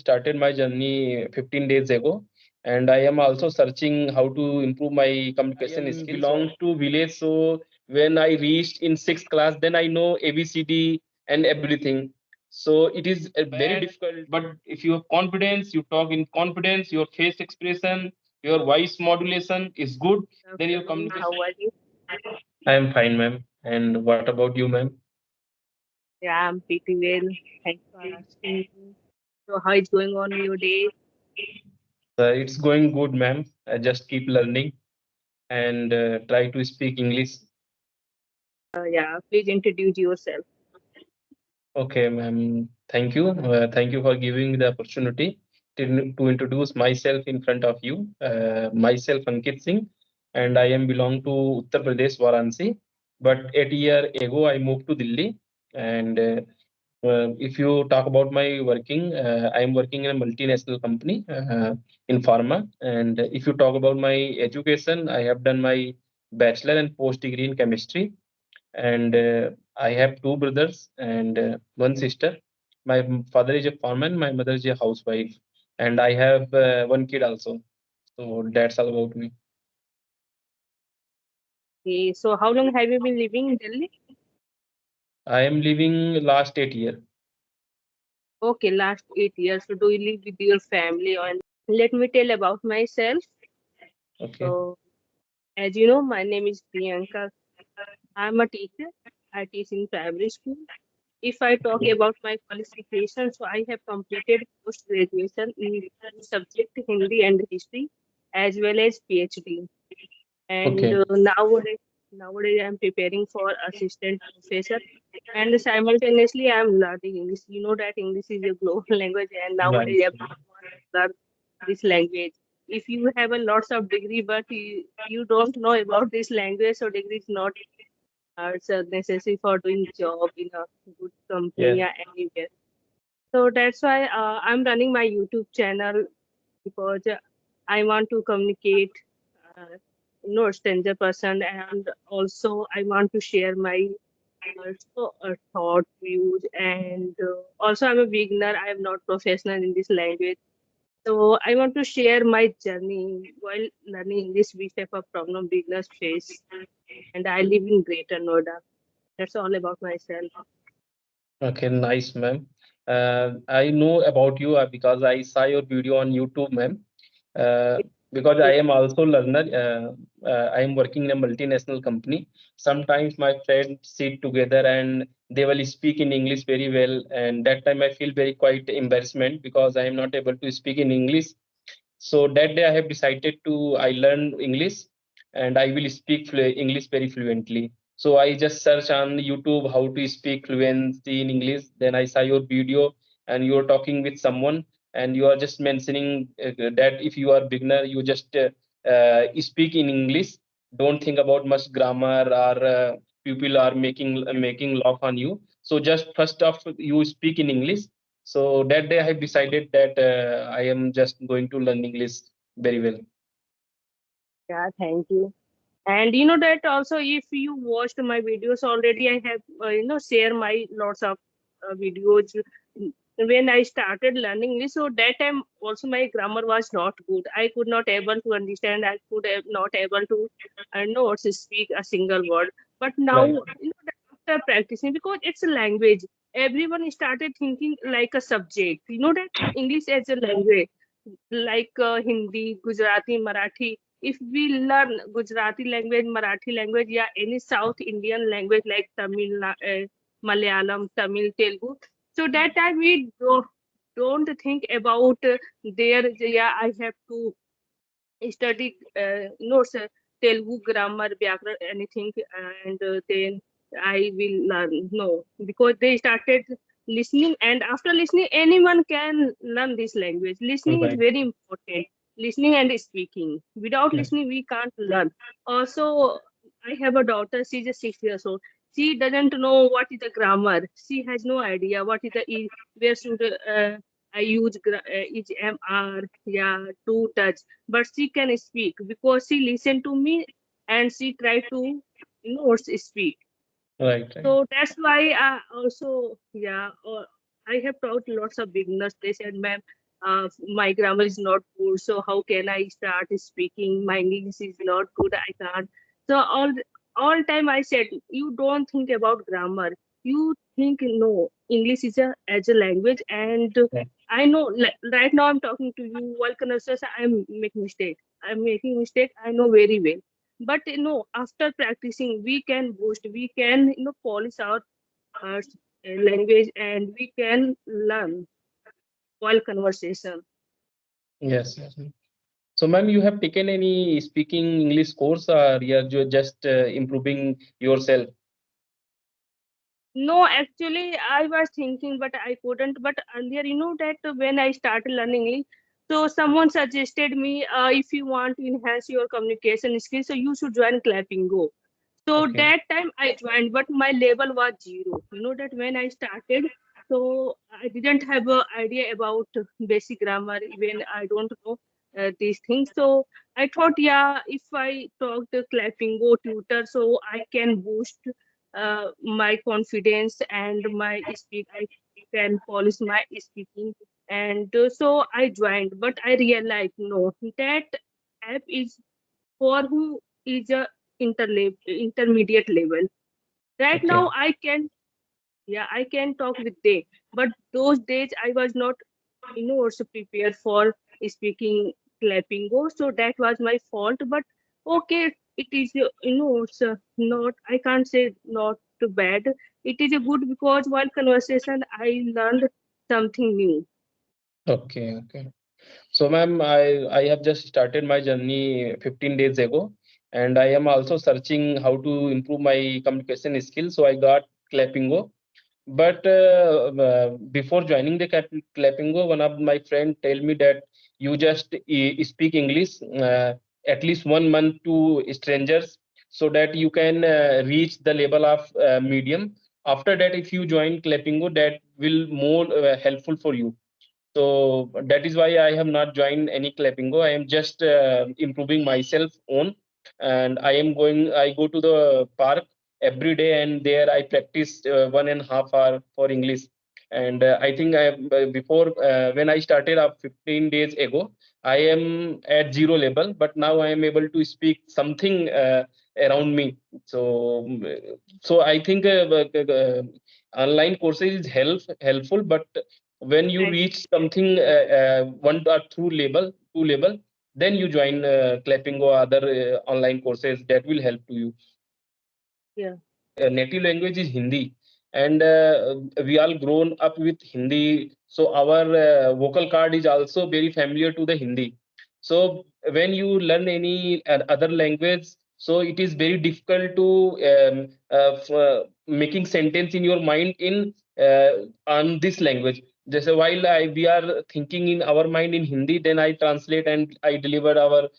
started my journey 15 days ago, and I am also searching how to improve my communication skills. Belongs to village, so when I reached in 6th class, then I know ABCD and everything. So it is very difficult. But if you have confidence, you talk in confidence, your face expression, your voice modulation is good, then your communication. How are you? I am fine, ma'am. And what about you, ma'am? Yeah, I'm pretty well. Thanks for asking. So, how is going on your day? It's going good, ma'am. I just keep learning and try to speak English. Yeah, please introduce yourself. Okay, ma'am. Thank you. Thank you for giving me the opportunity to introduce myself in front of you. Myself, Ankit Singh, and I am belong to Uttar Pradesh, Varanasi. But 8 years ago, I moved to Delhi. And if you talk about my working, I am working in a multinational company in pharma. And if you talk about my education, I have done my bachelor and post degree in chemistry, and I have two brothers and one sister. My father is a farmer, my mother is a housewife, and I have one kid also. So that's all about me. Okay, so how long have you been living in Delhi? I am living last 8 years. Okay, last 8 years. So, do you live with your family? And let me tell about myself. Okay. So, as you know, my name is Priyanka. I'm a teacher. I teach in primary school. If I talk about my qualifications, so I have completed post graduation in subject Hindi and history, as well as PhD. And Okay. nowadays I'm preparing for assistant professor, and simultaneously I'm learning English. You know that English is a global language, and Right. nowadays everyone wants to learn this language. If you have a lots of degree, but you don't know about this language, so degree is not it's necessary for doing job in a good company Yeah. or anywhere. So that's why I'm running my YouTube channel because I want to communicate, stranger person, and also I want to share my thought, views, and also I'm a beginner. I am not professional in this language, so I want to share my journey while learning English, which type of problem beginners face. And I live in Greater Noida. That's all about myself. Okay, nice, ma'am. I know about you because I saw your video on YouTube, ma'am. Uh, because I am also learner. I am working in a multinational company. Sometimes my friends sit together and they will speak in English very well, and that time I feel very quite embarrassment because I am not able to speak in English. So that day I have decided to I learn English and I will speak English very fluently. So I just search on YouTube how to speak fluency in English. Then I saw your video and you are talking with someone and you are just mentioning that if you are beginner, you just speak in English. Don't think about much grammar or people are making laugh on you. So just first off, you speak in English. So that day I have decided that I am just going to learn English very well. Yeah, thank you. And you know that also, if you watched my videos already, I have share my lots of videos when I started learning English. So that time also my grammar was not good. I could not able to understand. I could not able to know to speak a single word. But now Right. that after practicing, because it's a language, everyone started thinking like a subject. You know that English as a language, like Hindi, Gujarati, Marathi. If we learn Gujarati language, Marathi language, yeah, any South Indian language like Tamil, Malayalam, Tamil, Telugu, so that time we don't think about there. Yeah, I have to study notes, Telugu grammar, Vyakran, anything, and then I will learn. No, because they started listening, and after listening, anyone can learn this language. Listening is Right. very important. Listening and speaking. Without Yeah. listening, we can't learn. Also, I have a daughter. She's just 6 years old. She doesn't know what is the grammar. She has no idea what is the where should I use is MR, yeah, to touch, but she can speak because she listened to me and she tried to speak. Right. Right. So that's why I also, yeah, I have taught lots of beginners. They said, ma'am, my grammar is not good, so how can I start speaking? My English is not good, I can't. So all time I said, you don't think about grammar. You think no, English is a as a language, and Yeah. I know right now I'm talking to you while conversation I'm making mistake. I'm making mistake. I know very well. But after practicing, we can boost. We can polish our language, and we can learn while conversation. Yes, yes. So, ma'am, you have taken any speaking English course, or you're just improving yourself? No, actually, I was thinking, but I couldn't. But earlier, that when I started learning English, so someone suggested me, if you want to enhance your communication skills, so you should join Clapping Go. So Okay. that time I joined, but my level was zero. You know that when I started, so I didn't have a idea about basic grammar. Even I don't know these things. So I thought, yeah, if I talk the clapping go tutor, so I can boost my confidence and my speak. I can polish my speaking, and so I joined. But I realized no, that app is for who is a intermediate level. Right Okay. now, I can talk with they, but those days I was not, also prepared for speaking clapping go. So that was my fault. But okay, it is, it's not. I can't say not too bad. It is a good because while conversation, I learned something new. Okay. Okay. So, ma'am, I have just started my journey 15 days ago, and I am also searching how to improve my communication skills. So, I got Clappingo. But before joining the Clappingo, one of my friend tell me that you just speak English at least 1 month to strangers, so that you can reach the level of medium. After that, if you join Clappingo, that will more helpful for you. So that is why I have not joined any Clappingo. I am just improving myself on, and I go to the park every day, and there I practice 1.5 hour for English. And I think before when I started up 15 days ago, I am at zero level, but now I am able to speak something around me. So I think online courses is helpful, but when you Right. reach something one or two level, then you join clapping or other online courses that will help to you. Yeah. My native language is Hindi, and we all grown up with Hindi, so our vocal card is also very familiar to the Hindi. So when you learn any other language, so it is very difficult to making sentence in your mind in uh, on this language. Just while we are thinking in our mind in Hindi, then I translate and I deliver our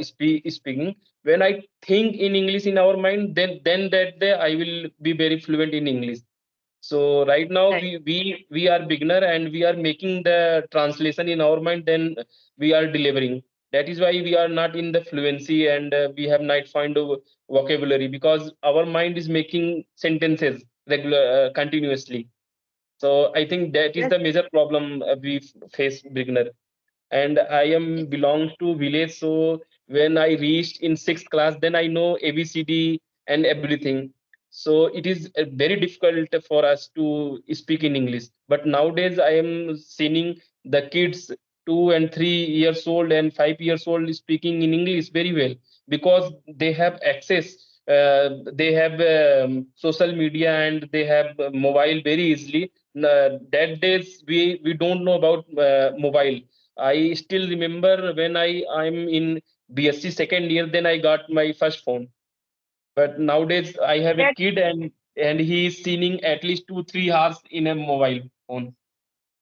speaking. When I think in English in our mind, then that day I will be very fluent in English. So right now Right. we are beginner and we are making the translation in our mind. Then we are delivering. That is why we are not in the fluency, and we have not find a vocabulary because our mind is making sentences regular continuously. So I think that is Yes. the major problem we face beginner. And I am belongs to village. So when I reached in sixth class, then I know ABCD and everything. So it is very difficult for us to speak in English. But nowadays I am seeing the kids 2 and 3 years old and 5 years old speaking in English very well because they have access. They have social media and they have mobile very easily. That days we don't know about mobile. I still remember when I'm in BSc second year, then I got my first phone. But nowadays I have a That. kid and he is seeing at least 2 3 hours in a mobile phone.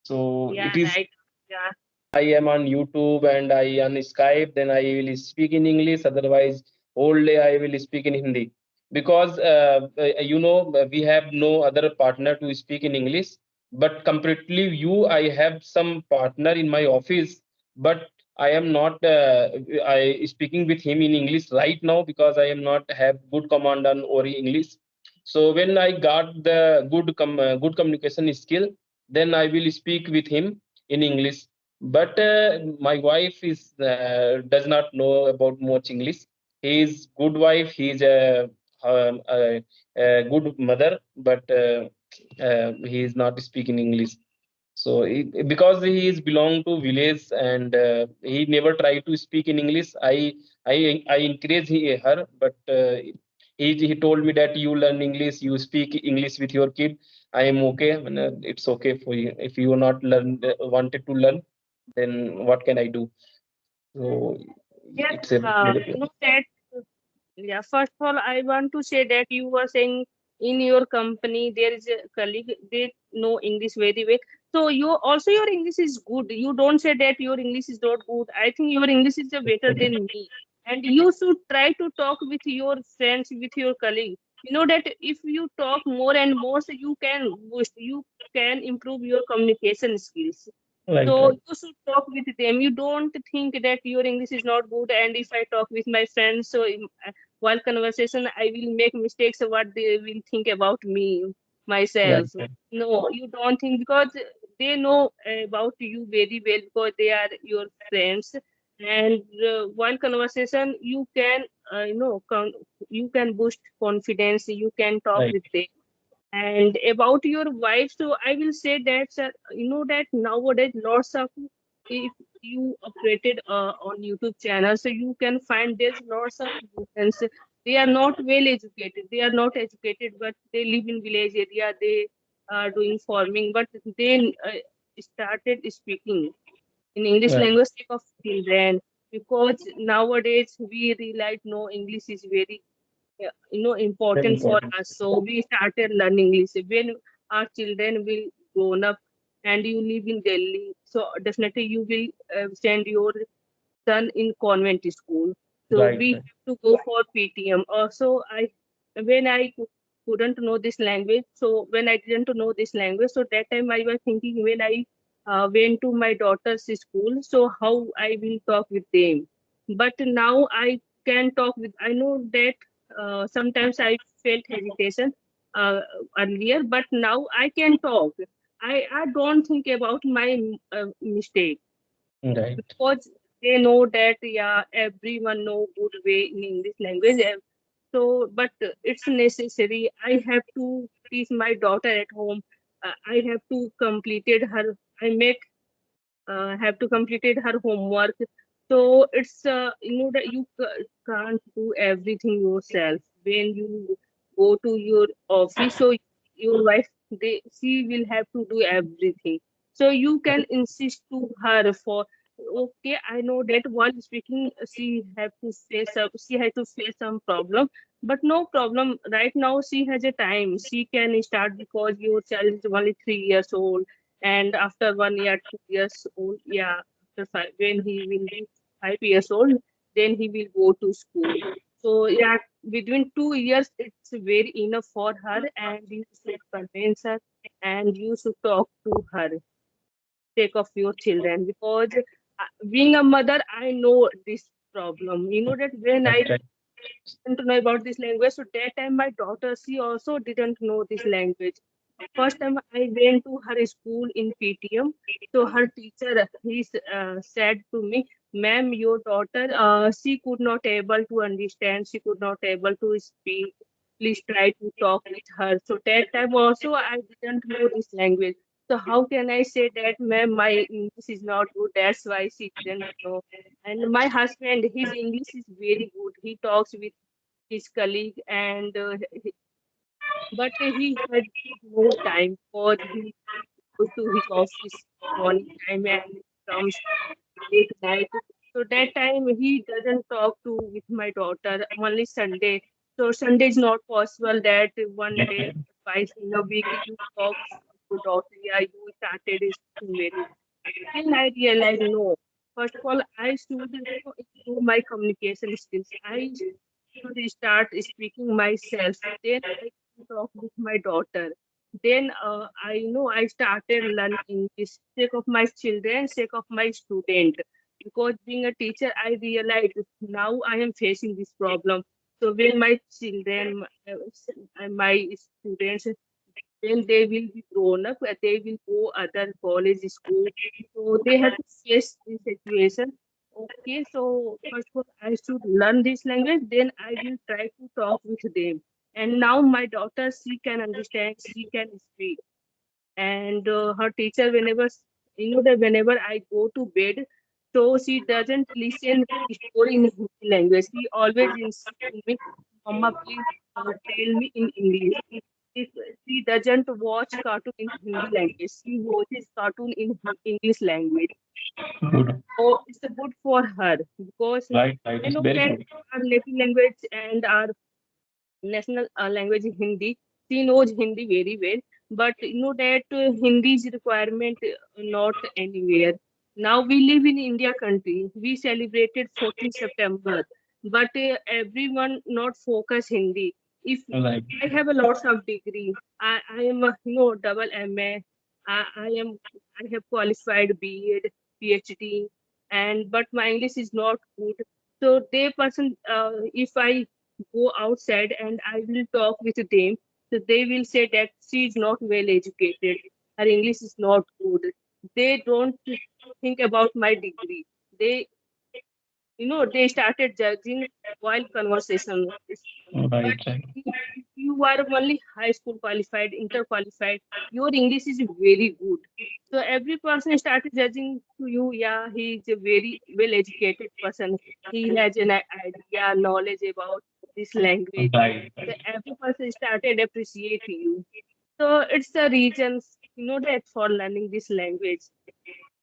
So Yeah. it is Right. Yeah. I am on YouTube and I on Skype, then I will speak in English. Otherwise, whole day I will speak in Hindi because we have no other partner to speak in English. But comparatively, I have some partner in my office, but I am not I speaking with him in English right now because I am not have good command on or English. So when I got the good communication skill, then I will speak with him in English. But my wife is does not know about much English. He is good wife. He is a good mother, but he is not speaking English. So because he is belong to village and he never try to speak in English, I encourage her, but he told me that you learn English, you speak English with your kid. I am okay. I mean, it's okay for you. If you are not learn wanted to learn, then what can I do? So Yes, it's a that. Yeah, first of all, I want to say that you were saying in your company there is a colleague, they know English very well. So you also your English is good. You don't say that your English is not good. I think your English is better than me. And you should try to talk with your friends, with your colleague. You know that if you talk more and more, so you can boost, you can improve your communication skills. right, So right, you should talk with them. You don't think that your English is not good, and if I talk with my friends, so while conversation, I will make mistakes of what they will think about me, right, myself. right, No, you don't think because they know about you very well because they are your friends. And while conversation, you can, you can boost confidence. You can talk right, with them and about your wife, so I will say that, sir, you know that nowadays lots of if you operated on YouTube channel, so you can find there's lots of students. They are not well educated. They are not educated, but they live in village area. They are doing farming, but they started speaking in English right. language sake of children because nowadays we realize no English is very Very important for important. us. So we started learning English when our children will grown up and you live in Delhi, so definitely you will send your son in convent school. So Right, we right. have to go for PTM also. I when I couldn't know this language, so when I didn't know this language, so that time I was thinking when I went to my daughter's school, so how I will talk with them. But now I can talk with, I know that sometimes I felt hesitation uh, earlier, but now I can talk. I don't think about my mistake Right. because they know that yeah, everyone know good way in English language. So but it's necessary. I have to teach my daughter at home. I have to completed her. I make have to completed her homework. So it's that you can't do everything yourself. When you go to your office, so your wife, she will have to do everything. So you can insist to her for, okay, I know that while speaking she has to face some problem, but no problem. Right now she has a time. She can start because your child is only 3 years old, and after 1 year, 2 years old, yeah, after five, when he will be 5 years old, then he will go to school. So yeah, between 2 years, it's very enough for her, and you should convince her, and you should talk to her, take of your children, because being a mother, I know this problem. You know that when Right, I right. didn't know about this language, so that time my daughter, she also didn't know this language. First time I went to her school in PTM, so her teacher he said to me, "Ma'am, your daughter, she could not able to understand, she could not able to speak. Please try to talk with her." So that time also I didn't know this language. So how can I say that, ma'am, my English is not good? That's why she didn't know. And my husband, his English is very good. He talks with his colleague, and but he had no time because he goes to his office morning time and comes late night. So that time he doesn't talk to with my daughter only Sunday. So Sunday is not possible that one day, twice in a week you talk to daughter. Yeah, you started speaking very. Then I realized no. First of all, I should improve my communication skills. I should start speaking myself. Then I can talk with my daughter. Then I started learning English, sake of my children, sake of my student. Because being a teacher, I realized now I am facing this problem. So when my children, my students, then they will be grown up, they will go other college, school. So they have to face this situation. Okay, so first of all, I should learn this language, then I will try to talk with them. And now my daughter, she can understand, she can speak. And her teacher, that whenever I go to bed, so she doesn't listen story in Hindi language. She always insists to me, Mama, please tell me in English. If she doesn't watch cartoon in Hindi language, she watches cartoon in English language. Good. So it's good for her because Right, right. I It's know very that good. our native language and our national language is Hindi. She knows Hindi very well, but you know that Hindi's requirement not anywhere. Now we live in India country. We celebrated 14th September, but everyone not focus Hindi. If Right. I have a lots of degree, I am a, double MA. I am I have qualified BEd, PhD, and but my English is not good. So they person, if I go outside and I will talk with them, so they will say that she is not well educated, her English is not good. They don't think about my degree. They, they started judging while conversation. But Right, right. if you are only high school qualified, inter qualified, your English is very good. So every person started judging to you. Yeah, he is a very well educated person. He has an idea, knowledge about this language. Right, So right. every person started appreciate you. So it's the reasons, that for learning this language.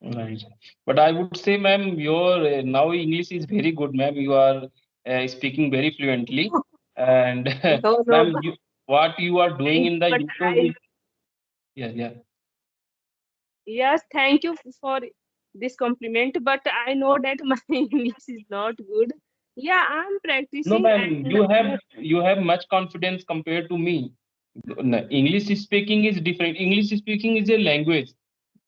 Right. But I would say, ma'am, your now English is very good, ma'am. You are speaking very fluently, and No, no, ma'am, what you are doing thank in you, the but YouTube is, yeah, yeah. yes, thank you for this compliment, but I know that my English is not good. Yeah, I'm No, practicing ma'am, and you have much confidence compared to me. No, English speaking is different. English speaking is a language.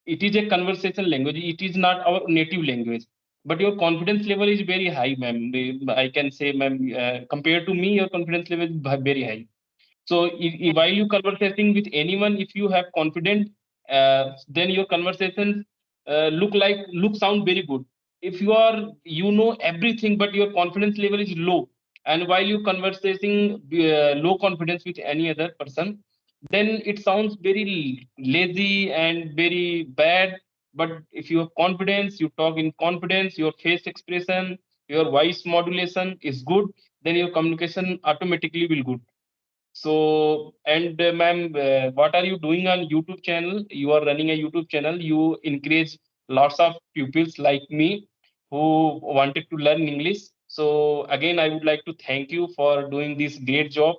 It is a conversation language. It is not our native language. But your confidence level is very high, ma'am. I can say, ma'am, compared to me, your confidence level is very high. So while you conversing with anyone, if you have confidence, then your conversations look sound very good. If you know everything, but your confidence level is low, and while you conversing low confidence with any other person, then it sounds very lazy and very bad. But if you have confidence, you talk in confidence, your face expression, your voice modulation is good, then your communication automatically will good. So, and ma'am, what are you doing on YouTube channel? You are running a YouTube channel. You encourage lots of pupils like me who wanted to learn English. So again, I would like to thank you for doing this great job.